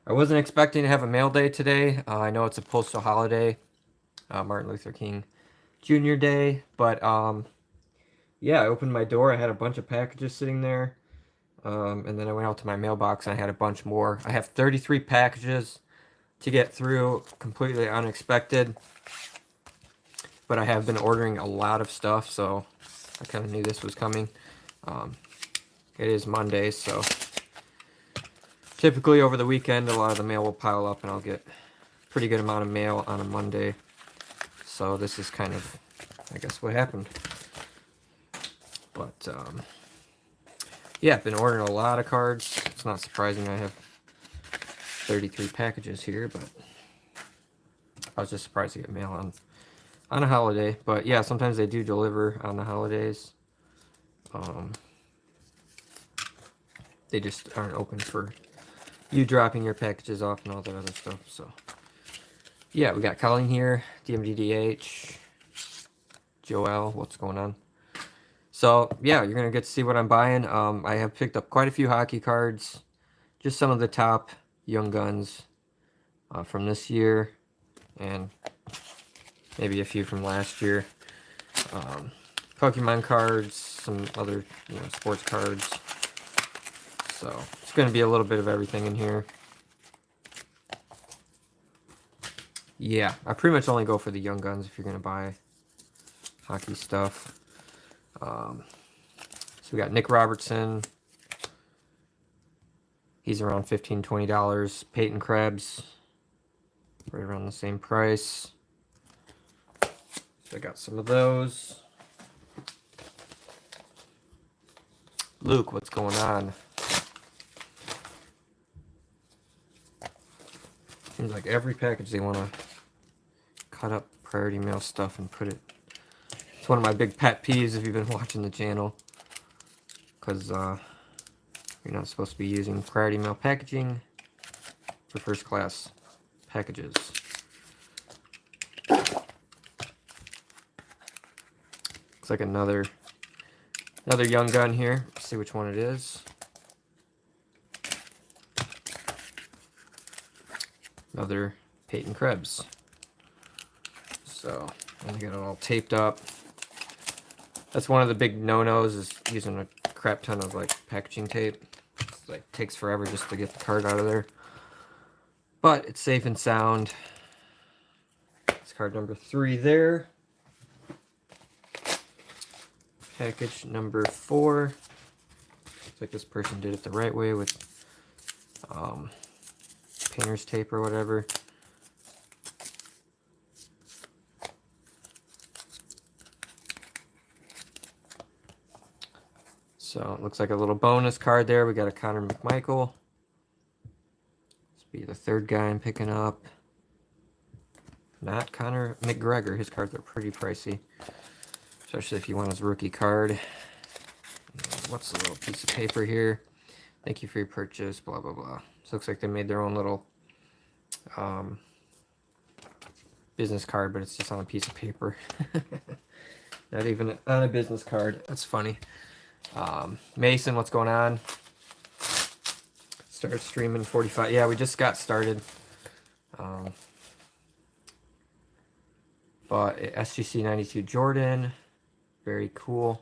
I wasn't expecting to have a mail day today. I know it's a postal holiday, Martin Luther King Jr. Day, but yeah, I opened my door. I had a bunch of packages sitting there, and then I went out to my mailbox and I had a bunch more. I have 33 packages to get through, completely unexpected, but I have been ordering a lot of stuff, so I kind of knew this was coming. Um, it is Monday, so typically over the weekend, a lot of the mail will pile up and I'll get a pretty good amount of mail on a Monday. So this is kind of, I guess, what happened. But, yeah, I've been ordering a lot of cards. It's not surprising I have 33 packages here, but I was just surprised to get mail on a holiday. But yeah, sometimes they do deliver on the holidays. They just aren't open for you dropping your packages off and all that other stuff. So yeah, we got Colleen here, DMDDH, Joel, what's going on? So yeah, you're gonna get to see what I'm buying. I have picked up quite a few hockey cards, just some of the top young guns from this year, and maybe a few from last year. Pokemon cards, some other sports cards. So it's going to be a little bit of everything in here. Yeah, I pretty much only go for the young guns if you're going to buy hockey stuff. So we got Nick Robertson. He's around $15, $20. Peyton Krebs, right around the same price. So I got some of those. Luke, what's going on? Seems like every package they want to cut up priority mail stuff and put it. It's one of my big pet peeves if you've been watching the channel, because you're not supposed to be using priority mail packaging for first class packages. Looks like another young gun here. Let's see which one it is. Another Peyton Krebs. So, and I got it all taped up. That's one of the big no-nos, is using a crap ton of like packaging tape. It's like takes forever just to get the card out of there. But it's safe and sound. It's card number 3 there. Package number 4. Looks like this person did it the right way with painter's tape or whatever. So it looks like a little bonus card there. We got a Connor McMichael. This will be the 3rd guy I'm picking up. Not Connor McGregor. His cards are pretty pricey, especially if you want his rookie card. What's the little piece of paper here? Thank you for your purchase, blah, blah, blah. So looks like they made their own little business card, but it's just on a piece of paper. Not even on a business card. That's funny. Mason, what's going on? Start streaming 45. Yeah, we just got started. But SGC 92 Jordan. Very cool.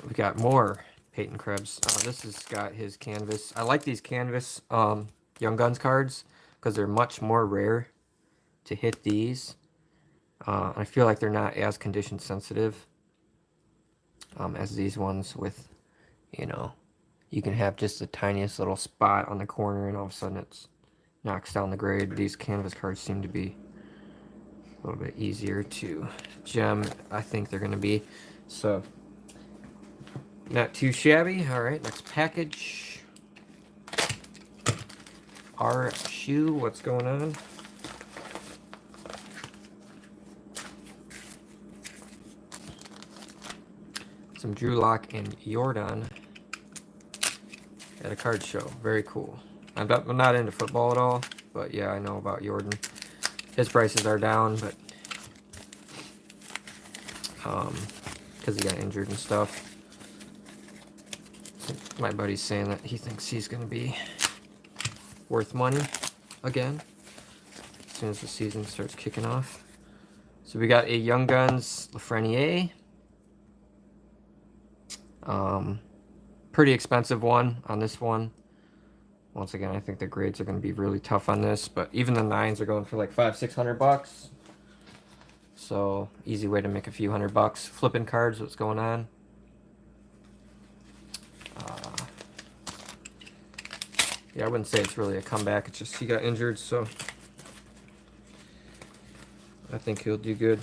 We got more Peyton Krebs. This has got his canvas. I like these canvas Young Guns cards because they're much more rare to hit these. I feel like they're not as condition sensitive as these ones with, you can have just the tiniest little spot on the corner and all of a sudden it knocks down the grade. These canvas cards seem to be a little bit easier to gem. I think they're going to be. So, not too shabby. All right, next package. Our shoe, what's going on? Some Drew Lock and Jordan at a card show. Very cool. I'm not into football at all, but yeah, I know about Jordan. His prices are down, but because he got injured and stuff. So my buddy's saying that he thinks he's going to be worth money again as soon as the season starts kicking off. So we got a Young Guns Lafreniere. Pretty expensive one on this one. Once again, I think the grades are going to be really tough on this, but even the 9s are going for like $500-600. So easy way to make a few $100. Flipping cards, what's going on? Yeah, I wouldn't say it's really a comeback. It's just he got injured, so I think he'll do good.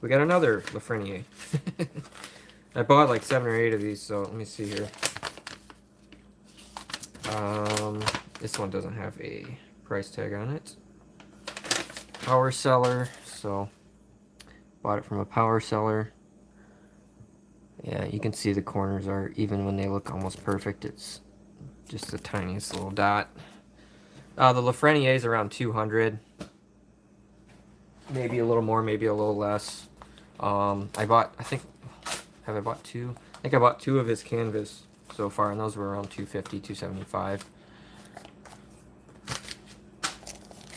We got another Lafreniere. I bought like 7 or 8 of these, so let me see here. This one doesn't have a price tag on it. Power seller, so bought it from a power seller. Yeah, you can see the corners are, even when they look almost perfect, it's just the tiniest little dot. The Lafreniere is around 200. Maybe a little more, maybe a little less. Have I bought 2? I think I bought 2 of his canvas so far, and those were around 250, 275.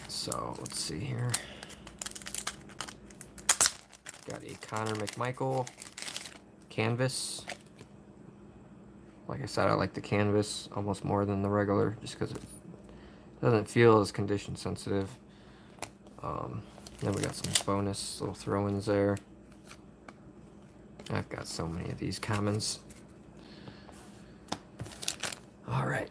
So let's see here. Got a Connor McMichael canvas. Like I said, I like the canvas almost more than the regular, just because it doesn't feel as condition sensitive. Then we got some bonus little throw-ins there. I've got so many of these commons. All right.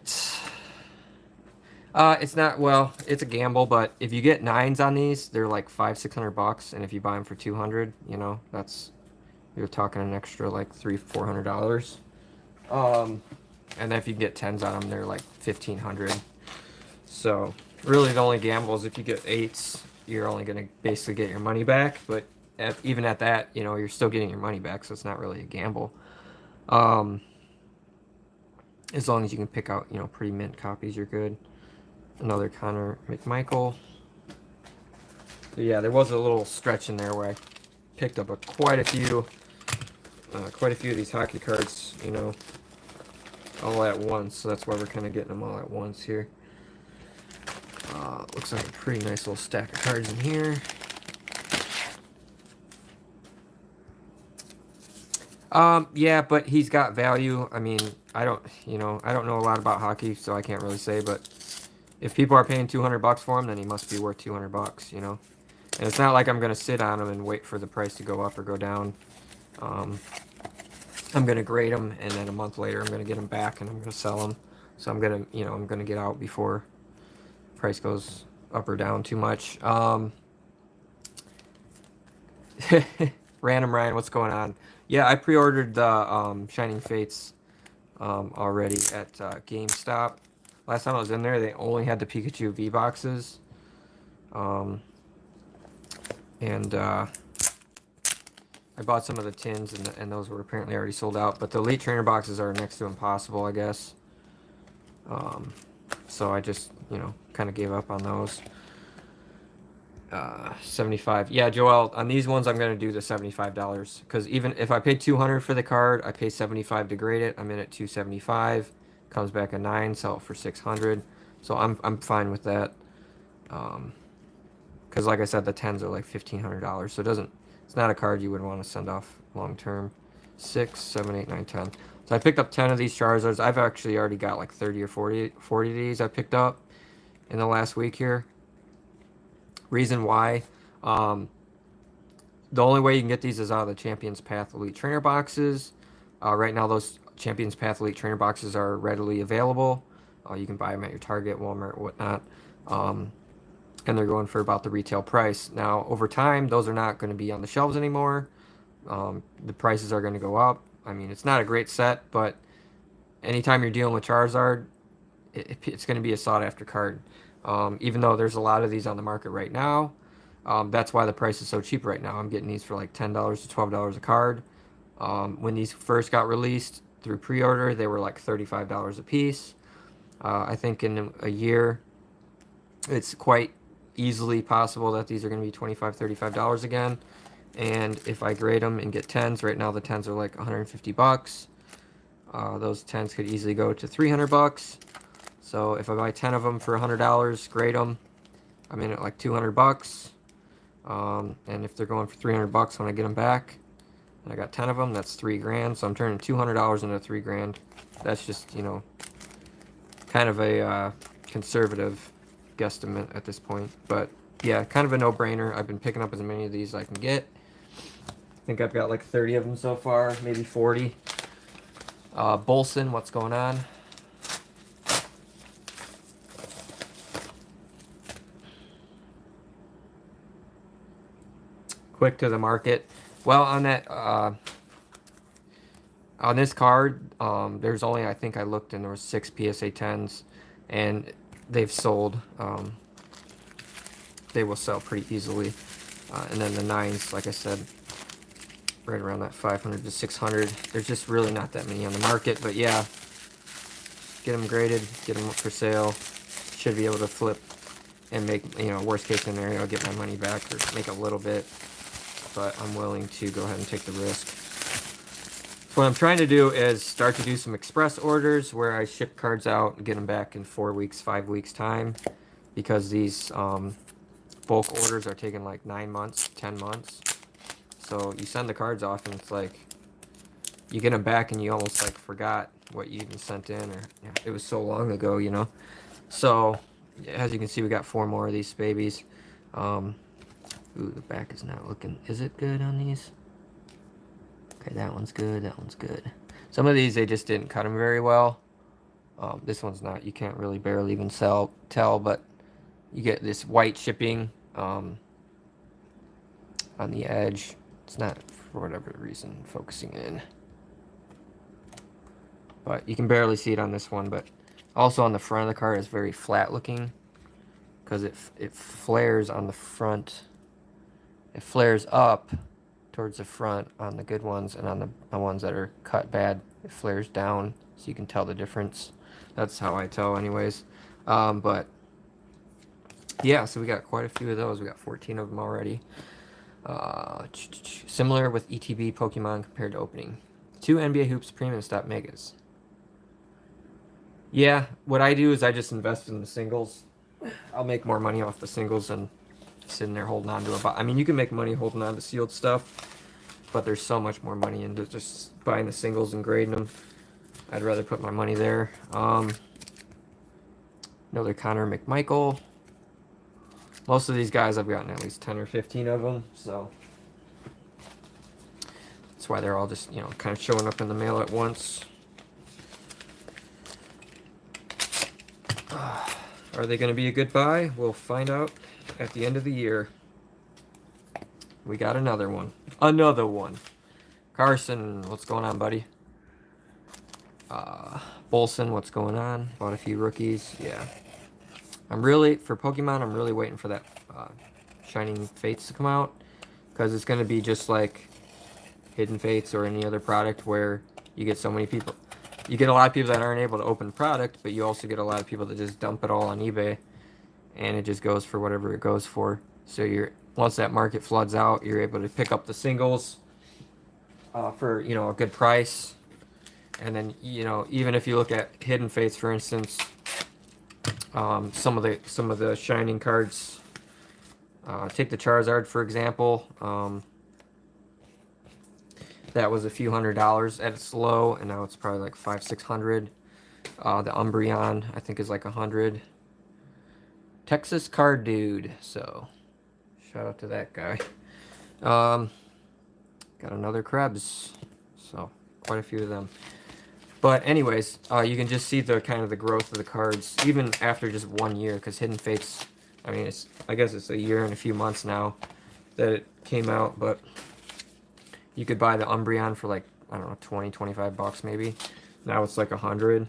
It's not, well, it's a gamble, but if you get 9s on these, they're like $500-600, and if you buy them for 200, you know, you're talking an extra like $300-400. And then if you get 10s on them, they're like 1500. So really the only gamble is if you get 8s, you're only going to basically get your money back, but even at that, you know, you're still getting your money back, so it's not really a gamble. As long as you can pick out, you know, pretty mint copies, you're good. Another Connor McMichael. So yeah, there was a little stretch in there where I picked up quite a few of these hockey cards, you know, all at once. So that's why we're kind of getting them all at once here. Looks like a pretty nice little stack of cards in here. Yeah, but he's got value. I mean, I don't know a lot about hockey, so I can't really say, but if people are paying $200 for him, then he must be worth $200, you know. And it's not like I'm gonna sit on him and wait for the price to go up or go down. I'm gonna grade them, and then a month later, I'm gonna get them back, and I'm gonna sell them. So I'm gonna get out before price goes up or down too much. Random Ryan, what's going on? Yeah, I pre-ordered the Shining Fates already at GameStop. Last time I was in there, they only had the Pikachu V boxes. And I bought some of the tins, and those were apparently already sold out. But the Elite Trainer boxes are next to impossible, I guess. So I just, you know, kind of gave up on those. 75. Yeah, Joel, on these ones I'm gonna do the $75, because even if I pay $200 for the card, I pay $75 to grade it. I'm in at $275. Comes back a 9, sell it for $600. So I'm fine with that. Because like I said, the 10s are like $1,500. So it's not a card you would want to send off long term. 6, 7, 8, 9, 10. So I picked up 10 of these Charizards. I've actually already got like 30 or 40 of these I picked up in the last week here. Reason why, the only way you can get these is out of the Champions Path Elite Trainer boxes. Right now, those Champions Path Elite Trainer boxes are readily available. You can buy them at your Target, Walmart, whatnot. And they're going for about the retail price. Now, over time, those are not going to be on the shelves anymore. The prices are going to go up. I mean, it's not a great set, but anytime you're dealing with Charizard, it's going to be a sought-after card. Even though there's a lot of these on the market right now, that's why the price is so cheap right now. I'm getting these for like $10 to $12 a card. When these first got released through pre-order, they were like $35 a piece. I think in a year, it's quite easily possible that these are going to be $25, $35 again. And if I grade them and get 10s, right now the 10s are like $150. Those 10s could easily go to $300. So if I buy 10 of them for $100, grade them, I'm in at like 200 bucks. And if they're going for 300 bucks when I get them back, and I got 10 of them, that's 3 grand. So I'm turning $200 into 3 grand. That's just, you know, kind of a conservative guesstimate at this point. But yeah, kind of a no-brainer. I've been picking up as many of these as I can get. I think I've got like 30 of them so far, maybe 40. Bolson, what's going on? Quick to the market. Well, on that, on this card, there's only, I think I looked and there was 6 PSA 10s, and they've sold. They will sell pretty easily. And then the 9s, like I said, right around that 500 to 600. There's just really not that many on the market, but yeah, get them graded, get them up for sale. Should be able to flip and make, you know, worst case scenario, I'll get my money back or make a little bit, but I'm willing to go ahead and take the risk. So what I'm trying to do is start to do some express orders where I ship cards out and get them back in 4 weeks, 5 weeks time, because these bulk orders are taking like 9 months, 10 months. So you send the cards off and it's like you get them back and you almost like forgot what you even sent in, or yeah, it was so long ago, you know. So as you can see, we got 4 more of these babies. Ooh, the back is not looking. Is it good on these? Okay, that one's good. That one's good. Some of these they just didn't cut them very well. This one's not. You can't really barely even tell, but you get this white shipping on the edge. It's not, for whatever reason, focusing in. But you can barely see it on this one. But also on the front of the card, it's very flat looking because it flares on the front. It flares up towards the front on the good ones, and on the ones that are cut bad, it flares down, so you can tell the difference. That's how I tell anyways. But yeah, so we got quite a few of those. We got 14 of them already. Similar with ETB Pokemon compared to opening. 2 NBA Hoops Premium Stop Megas. Yeah, what I do is I just invest in the singles. I'll make more money off the singles than sitting there holding on to a box. I mean, you can make money holding on to sealed stuff, but there's so much more money into just buying the singles and grading them. I'd rather put my money there. Another Connor McMichael. Most of these guys, I've gotten at least 10 or 15 of them, so that's why they're all just, you know, kind of showing up in the mail at once. Are they going to be a good buy? We'll find out at the end of the year. We got another one. Another one. Carson, what's going on, buddy? Bolson, what's going on? Bought a few rookies. Yeah. For Pokemon, I'm really waiting for that Shining Fates to come out, because it's going to be just like Hidden Fates or any other product where you get so many people. You get a lot of people that aren't able to open product, but you also get a lot of people that just dump it all on eBay, and it just goes for whatever it goes for. So once that market floods out, you're able to pick up the singles for, you know, a good price. And then, you know, even if you look at Hidden Fates, for instance, some of the shining cards. Take the Charizard, for example. That was a few $100s at its low, and now it's probably like $500-600. The Umbreon, I think, is like $100. Texas Card Dude, so shout out to that guy. Got another Krebs, so quite a few of them. But anyways, you can just see the kind of the growth of the cards, even after just 1 year, because Hidden Fates, I mean, I guess it's a year and a few months now that it came out, but you could buy the Umbreon for like, I don't know, 20-25 bucks maybe. Now it's like 100.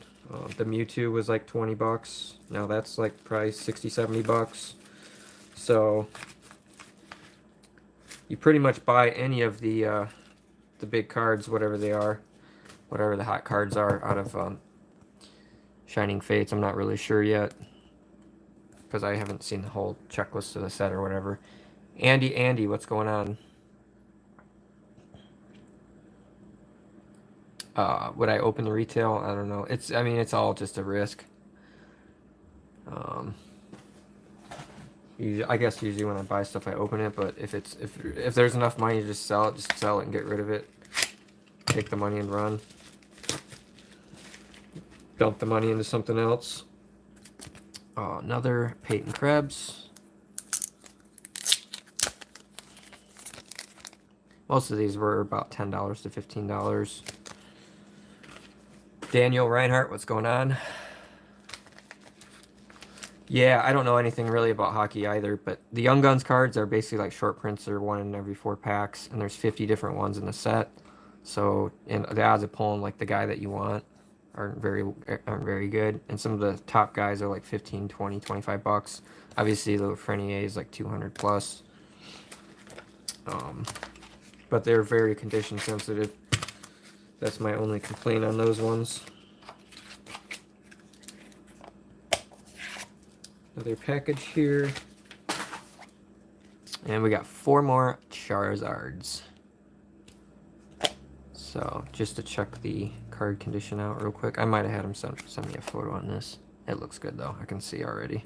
The Mewtwo was like 20 bucks. Now that's like probably 60-70 bucks. So you pretty much buy any of the big cards, whatever they are, whatever the hot cards are out of Shining Fates. I'm not really sure yet, because I haven't seen the whole checklist of the set or whatever. Andy, what's going on? Would I open the retail? I don't know. I mean, it's all just a risk. I guess usually when I buy stuff, I open it. But if there's enough money to just sell it and get rid of it. Take the money and run. Dump the money into something else. Another Peyton Krebs. Most of these were about $10 to $15. Daniel Reinhardt, what's going on? Yeah, I don't know anything really about hockey either, but the Young Guns cards are basically like short prints. They're one in every 4 packs, and there's 50 different ones in the set. So, and the odds of pulling like the guy that you want aren't very good. And some of the top guys are like 15, 20, 25 bucks. Obviously, the Frenier is like 200 plus. But they're very condition sensitive. That's my only complaint on those ones. Another package here. And we got 4 more Charizards. So, just to check the card condition out real quick. I might have had him send me a photo on this. It looks good though. I can see already.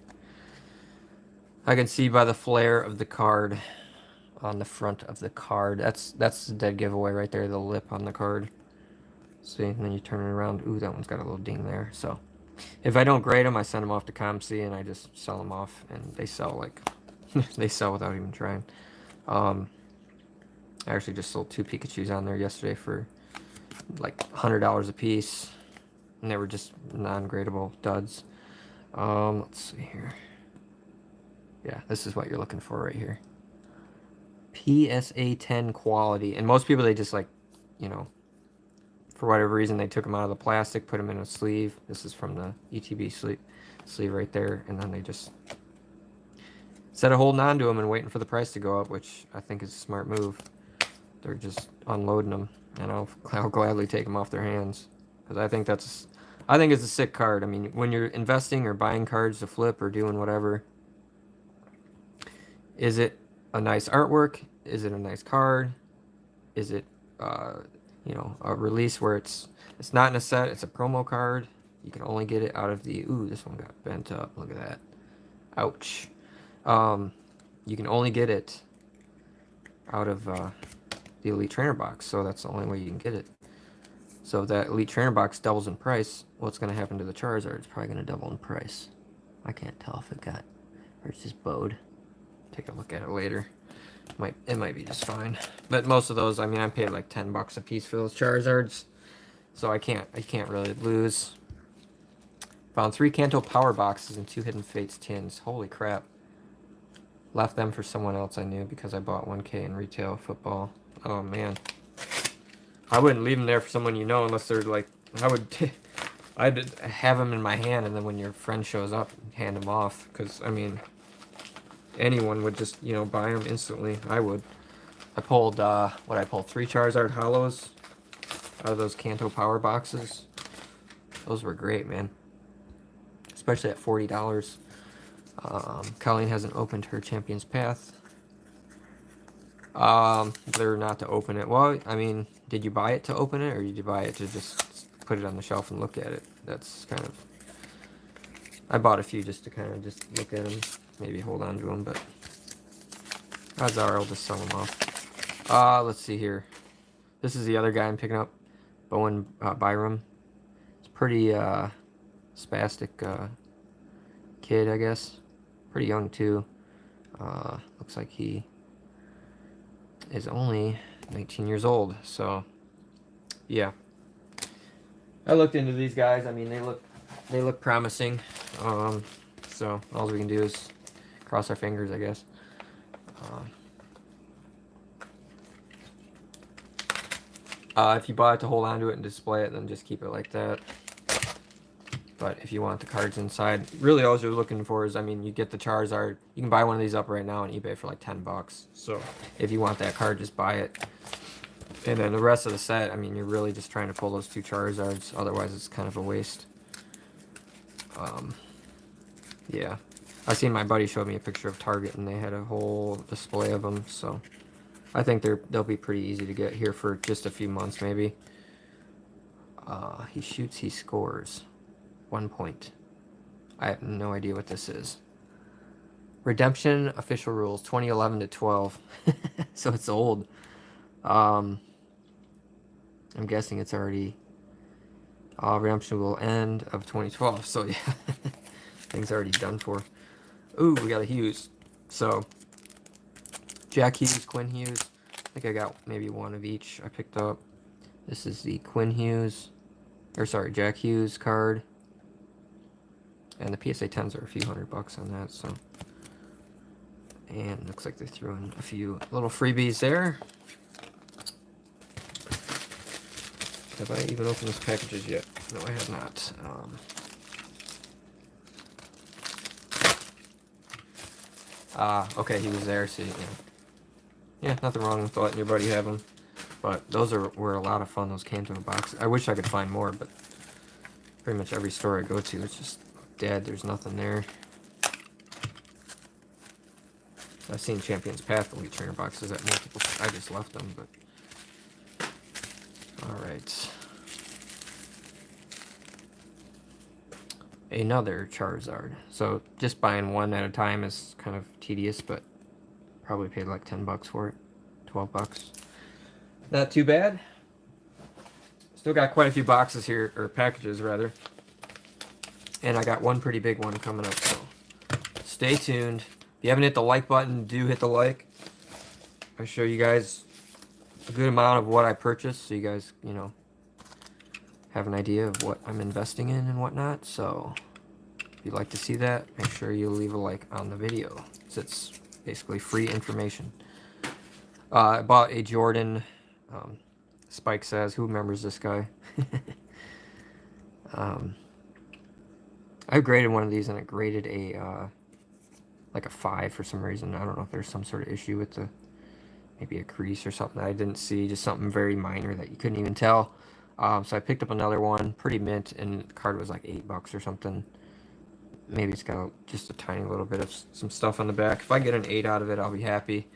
I can see by the flare of the card on the front of the card. That's the dead giveaway right there, the lip on the card. See, and then you turn it around. Ooh, that one's got a little ding there. So, if I don't grade them, I send them off to ComC and I just sell them off, and they sell like they sell without even trying. I actually just sold 2 Pikachus on there yesterday for like $100 a piece, and they were just non-gradable duds. Let's see here. Yeah, this is what you're looking for right here. PSA 10 quality, and most people, they just like, you know, for whatever reason, they took them out of the plastic, put them in a sleeve. This is from the ETB sleeve right there, and then they just, instead of holding on to them and waiting for the price to go up, which I think is a smart move, they're just unloading them, and I'll gladly take them off their hands, because I think it's a sick card. I mean, when you're investing or buying cards to flip or doing whatever, is it a nice artwork? Is it a nice card? Is it you know, a release where it's not in a set, it's a promo card. You can only get it out of the, ooh, this one got bent up. Look at that. Ouch. You can only get it out of the Elite Trainer box, so that's the only way you can get it. So if that Elite Trainer box doubles in price, what's going to happen to the Charizard? It's probably going to double in price. I can't tell if it got, or it's just bowed. Take a look at it later. It might be just fine, but most of those, I mean, I paid like $10 a piece for those Charizards, so I can't really lose. Found 3 Kanto Power Boxes and 2 Hidden Fates tins. Holy crap! Left them for someone else I knew because I bought 1K in retail football. Oh man, I wouldn't leave them there for someone you know unless they're like, I'd have them in my hand, and then when your friend shows up, hand them off, because I mean, anyone would just, you know, buy them instantly. I would. I pulled, 3 Charizard Hollows out of those Kanto Power Boxes. Those were great, man. Especially at $40. Colleen hasn't opened her Champion's Path. They're not to open it. Well, I mean, did you buy it to open it, or did you buy it to just put it on the shelf and look at it? That's kind of... I bought a few just to kind of just look at them. Maybe hold on to them, but odds are I'll just sell them off. Let's see here. This is the other guy I'm picking up, Bowen Byram. It's pretty spastic kid, I guess. Pretty young too. Looks like he is only 19 years old. So yeah, I looked into these guys. I mean, they look promising. So all we can do is cross our fingers, I guess. If you buy it to hold on to it and display it, then just keep it like that. But if you want the cards inside, really all you're looking for is, I mean, you get the Charizard. You can buy one of these up right now on eBay for like $10. So if you want that card, just buy it. And then the rest of the set, I mean, you're really just trying to pull those 2 Charizards. Otherwise, it's kind of a waste. Yeah. I seen my buddy showed me a picture of Target, and they had a whole display of them. So I think they'll be pretty easy to get here for just a few months, maybe. He shoots, he scores. 1 point. I have no idea what this is. Redemption official rules 2011 to 12. So it's old. I'm guessing it's already redemption will end of 2012. So yeah, thing's already done for. Ooh, we got a Hughes. So Jack Hughes, Quinn Hughes. I think I got maybe one of each I picked up. This is the Quinn Hughes, or sorry, Jack Hughes card. And the PSA 10s are a few $100 on that, so. And looks like they threw in a few little freebies there. Have I even opened these packages yet? No, I have not. Okay, he was there, so yeah, nothing wrong with letting your buddy have them. But those were a lot of fun. Those came to a box. I wish I could find more, but pretty much every store I go to, it's just dead. There's nothing there. I've seen Champions Path Elite Trainer boxes at multiple. I just left them, but all right. Another Charizard. So just buying one at a time is kind of tedious, but probably paid like $10 for it, $12. Not too bad. Still got quite a few boxes here, or packages rather. And I got one pretty big one coming up, so stay tuned. If you haven't hit the like button, do hit the like. I show you guys a good amount of what I purchased, so you guys, have an idea of what I'm investing in and whatnot. So if you'd like to see that, make sure you leave a like on the video, because it's basically free information. I bought a Jordan. Spike says, who remembers this guy? I graded one of these, and it graded like a 5 for some reason. I don't know if there's some sort of issue with maybe a crease or something that I didn't see, just something very minor that you couldn't even tell. So I picked up another one, pretty mint, and the card was like $8 or something. Maybe it's got just a tiny little bit of some stuff on the back. If I get an 8 out of it, I'll be happy.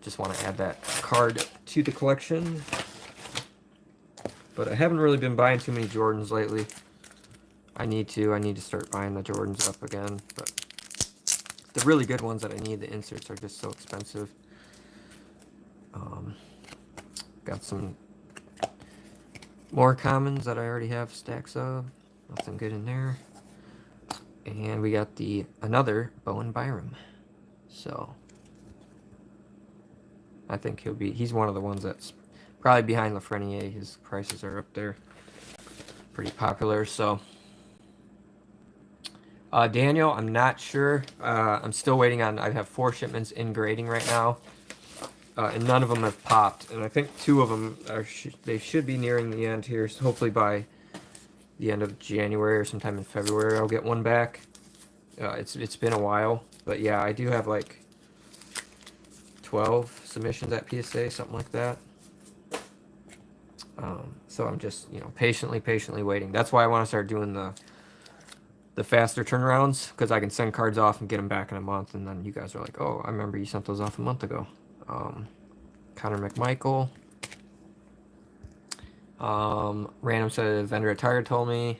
Just want to add that card to the collection. But I haven't really been buying too many Jordans lately. I need to start buying the Jordans up again, but the really good ones that I need, the inserts are just so expensive. Got some more commons that I already have stacks of. Nothing good in there. And we got another Bowen Byram. So I think he's one of the ones that's probably behind Lafreniere. His prices are up there. Pretty popular, so. Daniel, I'm not sure. I'm still waiting on, I have 4 shipments in grading right now. And none of them have popped. And I think 2 of them, they should be nearing the end here. So hopefully by the end of January or sometime in February, I'll get one back. It's been a while. But yeah, I do have like 12 submissions at PSA, something like that. So I'm just, patiently waiting. That's why I want to start doing the faster turnarounds, because I can send cards off and get them back in a month, and then you guys are like, oh, I remember you sent those off a month ago. Connor McMichael. Random said, vendor at Target told me,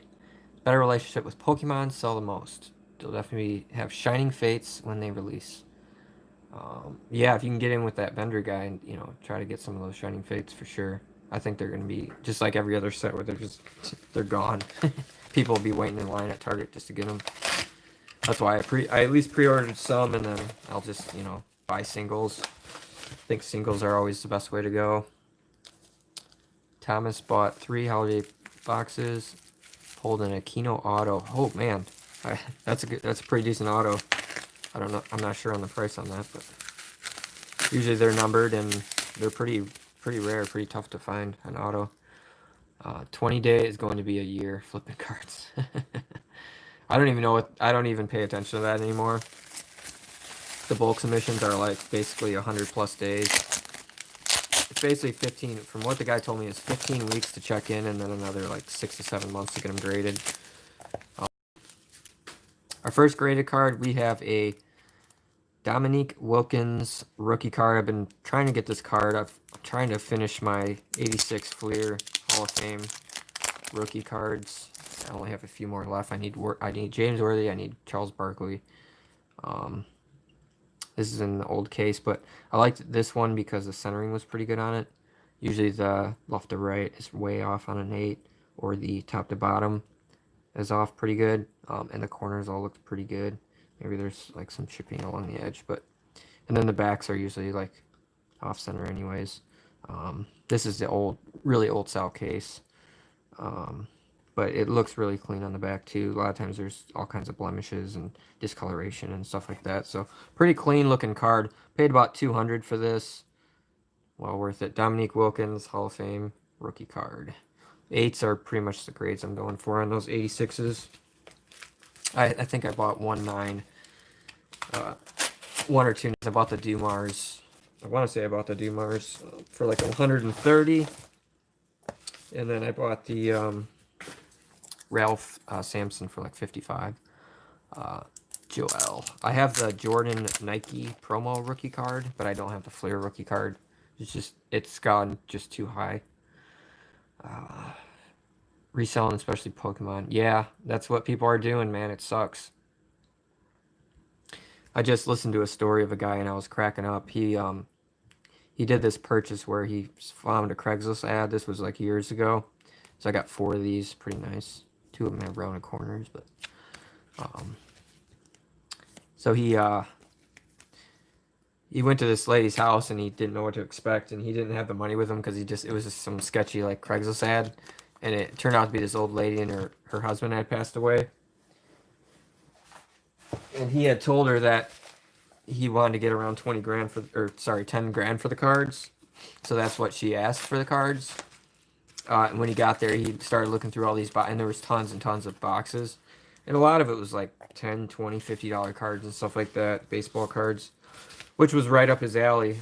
better relationship with Pokemon, sell the most. They'll definitely have Shining Fates when they release. Yeah, if you can get in with that vendor guy and, try to get some of those Shining Fates for sure. I think they're going to be just like every other set where they're gone. People will be waiting in line at Target just to get them. That's why I at least pre-ordered some, and then I'll just, buy singles. I think singles are always the best way to go. Thomas bought 3 holiday boxes, pulled in a Kino auto. Oh man, that's a pretty decent auto. I don't know, I'm not sure on the price on that, but usually they're numbered and they're pretty rare, pretty tough to find an auto. 20 day is going to be a year flipping cards. I don't even pay attention to that anymore. The bulk submissions are like basically 100+ days. It's basically 15, from what the guy told me, it's 15 weeks to check in, and then another like 6 to 7 months to get them graded. Our first graded card, we have a Dominique Wilkins rookie card. I've been trying to get this card. I'm trying to finish my 86 Fleer Hall of Fame rookie cards. I only have a few more left. I need James Worthy. I need Charles Barkley. This is an old case, but I liked this one because the centering was pretty good on it. Usually the left to right is way off on an 8, or the top to bottom is off pretty good, and the corners all look pretty good. Maybe there's like some chipping along the edge, but and then the backs are usually like off center anyways. This is the really old style case, but it looks really clean on the back too. A lot of times there's all kinds of blemishes and discoloration and stuff like that. So pretty clean looking card. Paid about $200 for this. Well worth it. Dominique Wilkins, Hall of Fame rookie card. 8s are pretty much the grades I'm going for on those 86s. I think I bought 1/9, 1 or 2. I bought the Dumars. I want to say I bought the Dumars for like 130, and then I bought the Ralph Sampson for like 55. Joel. I have the Jordan Nike promo rookie card, but I don't have the Flair rookie card. It's gone just too high. Reselling, especially Pokemon. Yeah, that's what people are doing, man. It sucks. I just listened to a story of a guy and I was cracking up. He did this purchase where he found a Craigslist ad. This was like years ago. So I got 4 of these. Pretty nice. 2 of them have rounded corners, but so he went to this lady's house and he didn't know what to expect, and he didn't have the money with him because it was just some sketchy like Craigslist ad, and it turned out to be this old lady and her husband had passed away, and he had told her that he wanted to get around 10 grand for the cards, so that's what she asked for the cards. And when he got there, he started looking through all these and there was tons and tons of boxes, and a lot of it was like $10, $20, $50 cards and stuff like that, baseball cards, which was right up his alley.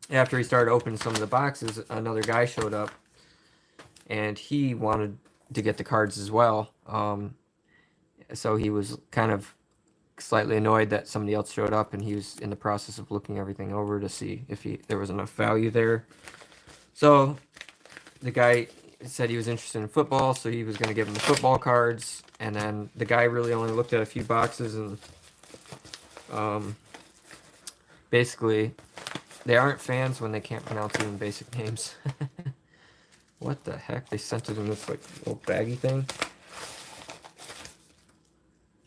After he started opening some of the boxes, another guy showed up, and he wanted to get the cards as well. So he was kind of slightly annoyed that somebody else showed up, and he was in the process of looking everything over to see if there was enough value there. So the guy said he was interested in football, so he was going to give him the football cards, and then the guy really only looked at a few boxes, and basically they aren't fans when they can't pronounce even basic names. What the heck? They sent it in this like little baggy thing.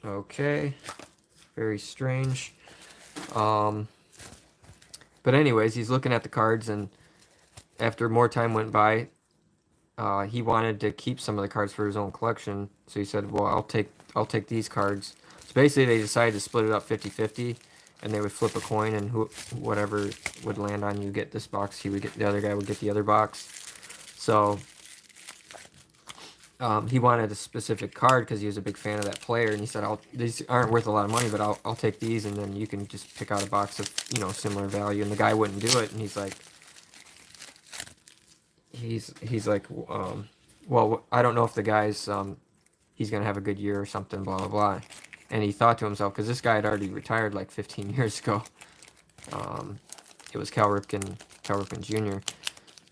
Okay, very strange. But anyways, he's looking at the cards, and after more time went by, he wanted to keep some of the cards for his own collection. So he said, well, I'll take these cards. So basically they decided to split it up 50-50, and they would flip a coin, and whatever would land on you get this box, the other guy would get the other box. So he wanted a specific card because he was a big fan of that player, and he said, these aren't worth a lot of money, but I'll take these, and then you can just pick out a box of similar value. And the guy wouldn't do it, and he's like, well, I don't know if the guy's he's gonna have a good year or something, blah blah blah. And he thought to himself, because this guy had already retired like 15 years ago. It was Cal Ripken Jr.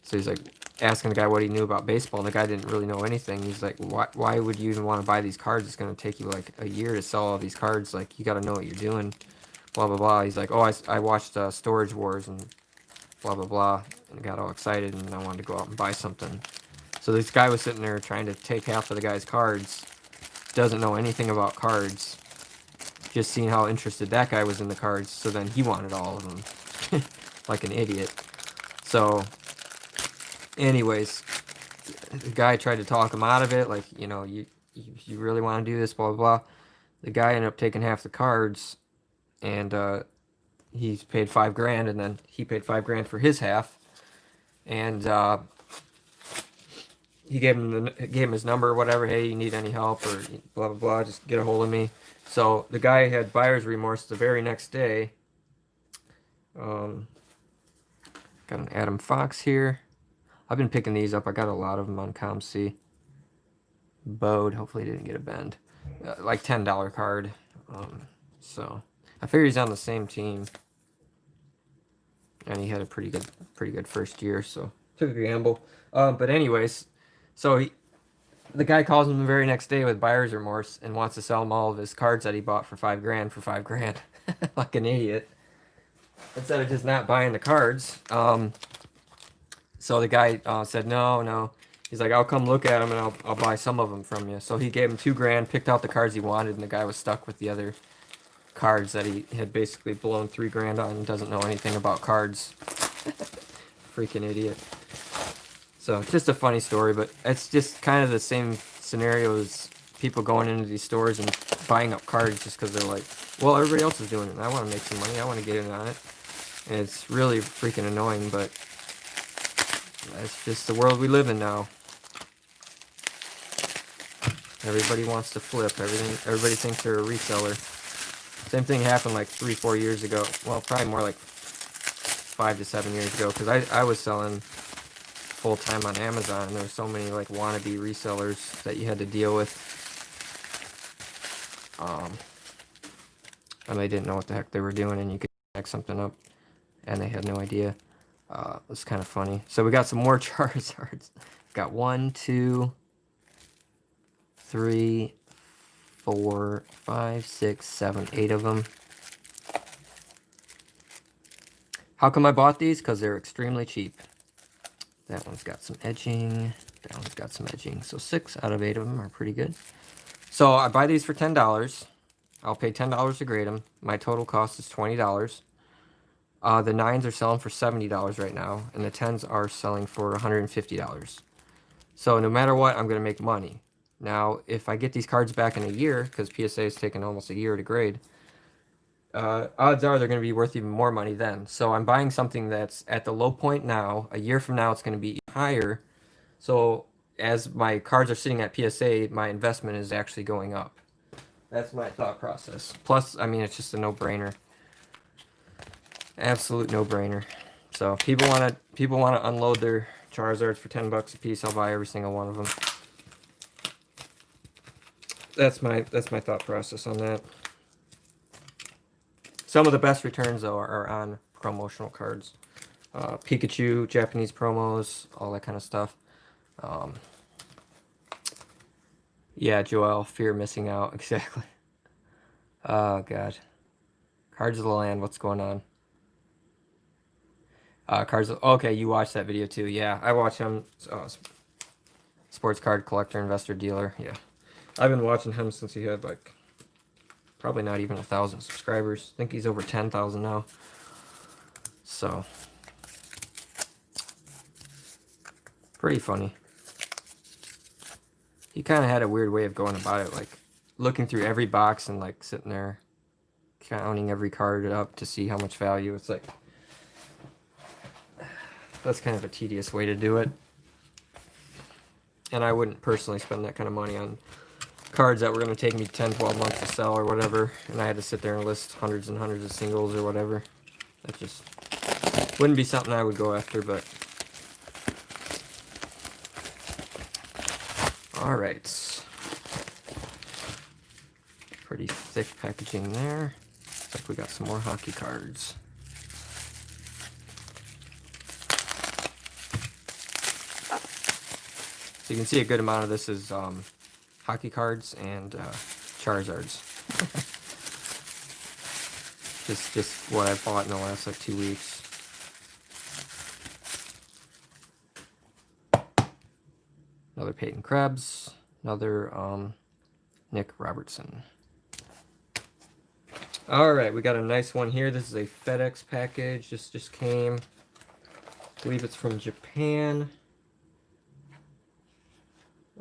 So he's like asking the guy what he knew about baseball, and the guy didn't really know anything. He's like, why would you even want to buy these cards? It's gonna take you like a year to sell all these cards. Like, you got to know what you're doing, blah blah blah. He's like, oh, I watched Storage Wars and blah blah blah, and got all excited, and I wanted to go out and buy something. So this guy was sitting there trying to take half of the guy's cards, doesn't know anything about cards, just seeing how interested that guy was in the cards, so then he wanted all of them. Like an idiot. So anyways, the guy tried to talk him out of it, like, you really want to do this, blah blah blah. The guy ended up taking half the cards, and he paid $5 grand, and then he paid $5 grand for his half, and he gave him his number or whatever. Hey, you need any help or blah blah blah, just get a hold of me. So the guy had buyer's remorse the very next day. Got an Adam Fox here. I've been picking these up. I got a lot of them on ComC. Bode, hopefully he didn't get a bend. Like $10 card. So I figure he's on the same team, and he had a pretty good first year, so took a gamble. But anyways, so The guy calls him the very next day with buyer's remorse and wants to sell him all of his cards that he bought for 5 grand for 5 grand. Like an idiot. Instead of just not buying the cards. So the guy said, no, no. He's like, I'll come look at them and I'll buy some of them from you. So he gave him 2 grand, picked out the cards he wanted, and the guy was stuck with the other cards that he had basically blown 3 grand on and doesn't know anything about cards. Freaking idiot. So just a funny story, but it's just kind of the same scenario as people going into these stores and buying up cards just because they're like, well, everybody else is doing it and I want to make some money. I want to get in on it. And it's really freaking annoying, but that's just the world we live in now. Everybody wants to flip. Everybody thinks they're a reseller. Same thing happened like 3-4 years ago. Well, probably more like 5 to 7 years ago, because I was selling full time on Amazon, and there were so many like wannabe resellers that you had to deal with. And they didn't know what the heck they were doing, and you could back something up, and they had no idea. It was kind of funny. So we got some more Charizards. Got 1, 2, 3, 4, 5, 6, 7, 8 of them. How come I bought these? Because they're extremely cheap. That one's got some edging. That one's got some edging. So 6 out of 8 of them are pretty good. So I buy these for $10. I'll pay $10 to grade them. My total cost is $20. The 9s are selling for $70 right now, and the 10s are selling for $150. So no matter what, I'm going to make money. Now, if I get these cards back in a year, because PSA has taken almost a year to grade, odds are they're going to be worth even more money then. So I'm buying something that's at the low point now. A year from now, it's going to be higher. So as my cards are sitting at PSA, my investment is actually going up. That's my thought process. Plus, I mean, it's just a no-brainer. Absolute no-brainer. So people want to unload their Charizards for $10 a piece. I'll buy every single one of them. That's my thought process on that. Some of the best returns though are on promotional cards. Pikachu, Japanese promos, all that kind of stuff. Yeah, Joel, fear missing out. Exactly. Oh, God. Cards of the Land, what's going on? Okay, you watched that video too. Yeah, I watch him. Sports card collector, investor, dealer. Yeah. I've been watching him since he had like probably not even 1,000 subscribers. I think he's over 10,000 now. So pretty funny. He kind of had a weird way of going about it, like looking through every box and like sitting there counting every card up to see how much value. It's like, that's kind of a tedious way to do it. And I wouldn't personally spend that kind of money on cards that were going to take me 10, 12 months to sell or whatever, and I had to sit there and list hundreds and hundreds of singles or whatever. That just wouldn't be something I would go after, but... Alright. Pretty thick packaging there. Looks like we got some more hockey cards. So you can see a good amount of this is hockey cards and Charizards. just what I bought in the last like 2 weeks. Another Peyton Krebs. Another Nick Robertson. All right, we got a nice one here. This is a Fedex package. This just came. I believe it's from Japan.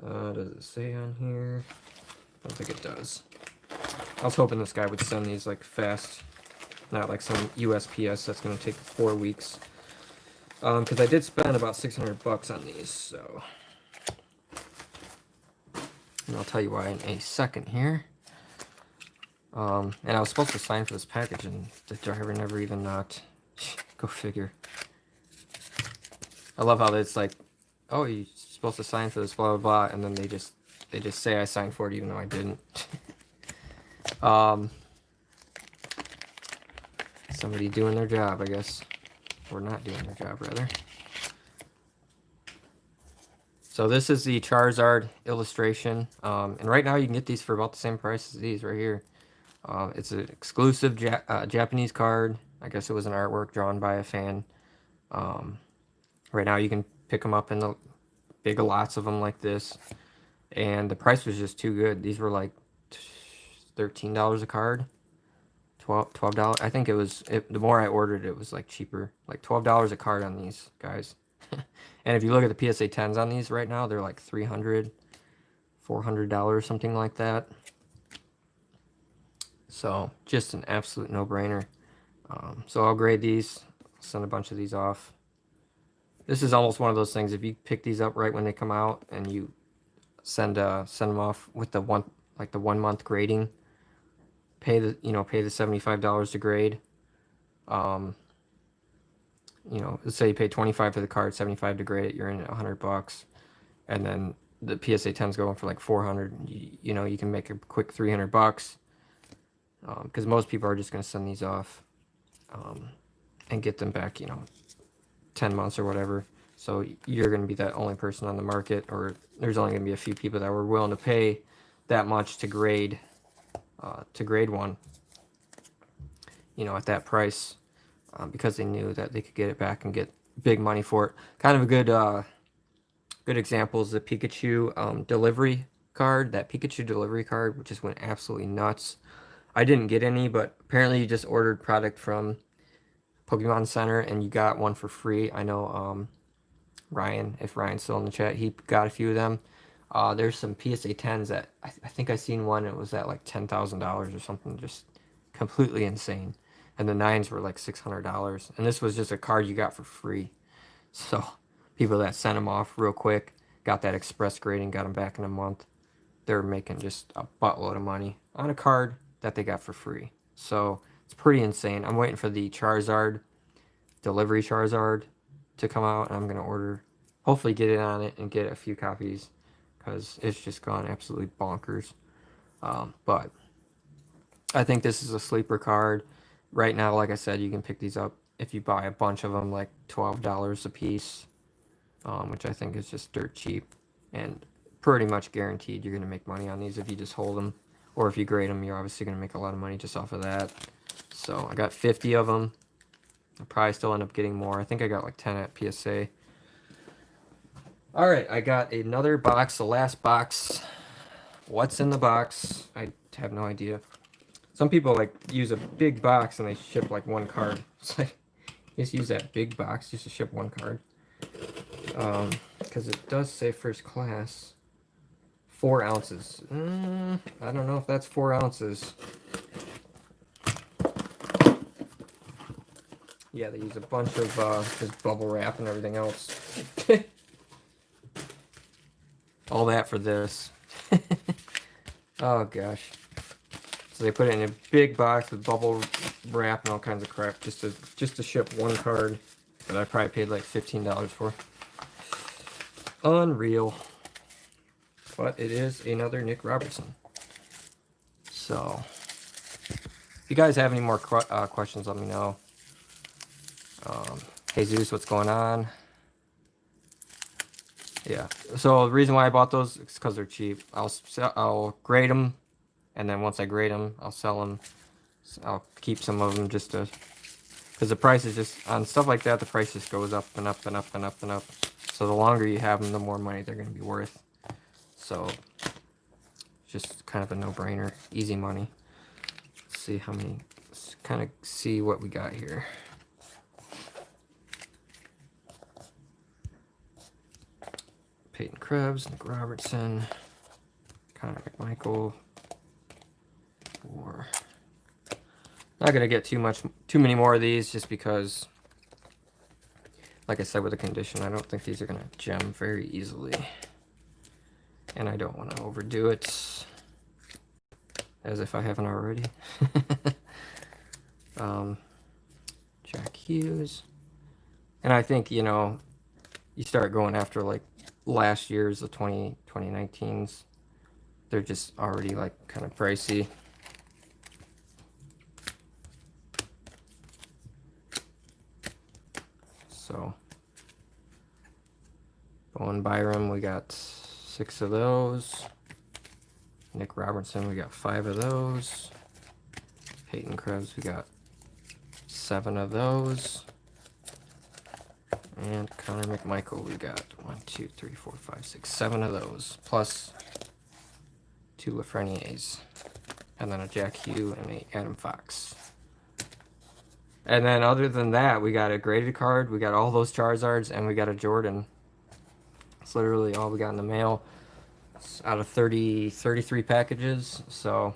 Does it say on here? I don't think it does. I was hoping this guy would send these like fast, not like some USPS that's going to take 4 weeks. Because I did spend about $600 on these, so. And I'll tell you why in a second here. And I was supposed to sign for this package, and the driver never even knocked. Go figure. I love how it's like, oh, you're supposed to sign for this, blah blah blah, and then they just say I signed for it even though I didn't. Somebody doing their job, I guess, or not doing their job rather. So this is the Charizard Illustration. And right now you can get these for about the same price as these right here. It's an exclusive Japanese card. I guess it was an artwork drawn by a fan. Right now you can pick them up in the big lots of them like this. And the price was just too good. These were like $13 a card. $12. I think it was, the more I ordered, it was like cheaper. Like $12 a card on these guys. And if you look at the PSA 10s on these right now, they're like $300, $400, something like that. So just an absolute no-brainer. So I'll grade these, send a bunch of these off. This is almost one of those things. If you pick these up right when they come out and you send them off with the 1 month grading, pay the $75 to grade. Let's say you pay $25 for the card, $75 to grade it, you're in at $100, and then the PSA 10's going for like $400. You can make a quick $300, because most people are just going to send these off, and get them back, 10 months or whatever. So you're going to be that only person on the market, or there's only going to be a few people that were willing to pay that much to grade one, at that price, because they knew that they could get it back and get big money for it. Kind of a good example is the Pikachu delivery card. That Pikachu delivery card, which just went absolutely nuts. I didn't get any, but apparently you just ordered product from Pokemon Center and you got one for free. I know Ryan, if Ryan's still in the chat, he got a few of them. There's some PSA 10s that I think I seen one. It was at like $10,000 or something, just completely insane. And the 9s were like $600. And this was just a card you got for free. So people that sent them off real quick, got that express grading, got them back in a month. They're making just a buttload of money on a card that they got for free. So it's pretty insane. I'm waiting for the Charizard, delivery Charizard, to come out. And I'm going to order, hopefully get it on it and get a few copies, because it's just gone absolutely bonkers. But I think this is a sleeper card. Right now, like I said, you can pick these up if you buy a bunch of them, like $12 a piece, which I think is just dirt cheap. And pretty much guaranteed you're going to make money on these if you just hold them. Or if you grade them, you're obviously going to make a lot of money just off of that. So I got 50 of them. I'll probably still end up getting more. I think I got like 10 at PSA. Alright, I got another box, the last box. What's in the box? I have no idea. Some people like use a big box and they ship like one card. It's like, just use that big box just to ship one card. Because it does say first class. 4 ounces. I don't know if that's 4 ounces. Yeah, they use a bunch of just bubble wrap and everything else. All that for this. Oh gosh. So they put it in a big box with bubble wrap and all kinds of crap just to ship one card that I probably paid like $15 for. Unreal. But it is another Nick Robertson. So, if you guys have any more questions, let me know. Hey Zeus, what's going on? Yeah. So the reason why I bought those is because they're cheap. I'll grade them, and then once I grade them, I'll sell them. So I'll keep some of them just to, because the price is just on stuff like that. The price just goes up and up and up and up and up. So the longer you have them, the more money they're going to be worth. So just kind of a no-brainer, easy money. Let's see how many. Let's kind of see what we got here. Peyton Krebs, Nick Robertson, Connor McMichael. Not gonna get too many more of these, just because, like I said, with the condition, I don't think these are gonna gem very easily, and I don't want to overdo it, as if I haven't already. Jack Hughes, and I think you start going after like last year's, the 2019s. They're just already like kind of pricey. So, Owen Byram, we got 6 of those. Nick Robertson, we got 5 of those. Peyton Krebs, we got 7 of those. And Connor McMichael, we got 1, 2, 3, 4, 5, 6, 7 of those. Plus 2 Lafreniers. And then a Jack Hugh and a Adam Fox. And then other than that, we got a graded card, we got all those Charizards, and we got a Jordan. It's literally all we got in the mail. It's out of 33 packages. So,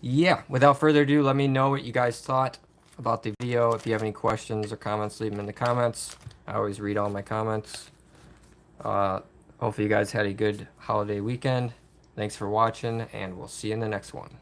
yeah, without further ado, let me know what you guys thought about the video. If you have any questions or comments, leave them in the comments. I always read all my comments. Hopefully you guys had a good holiday weekend. Thanks for watching, and we'll see you in the next one.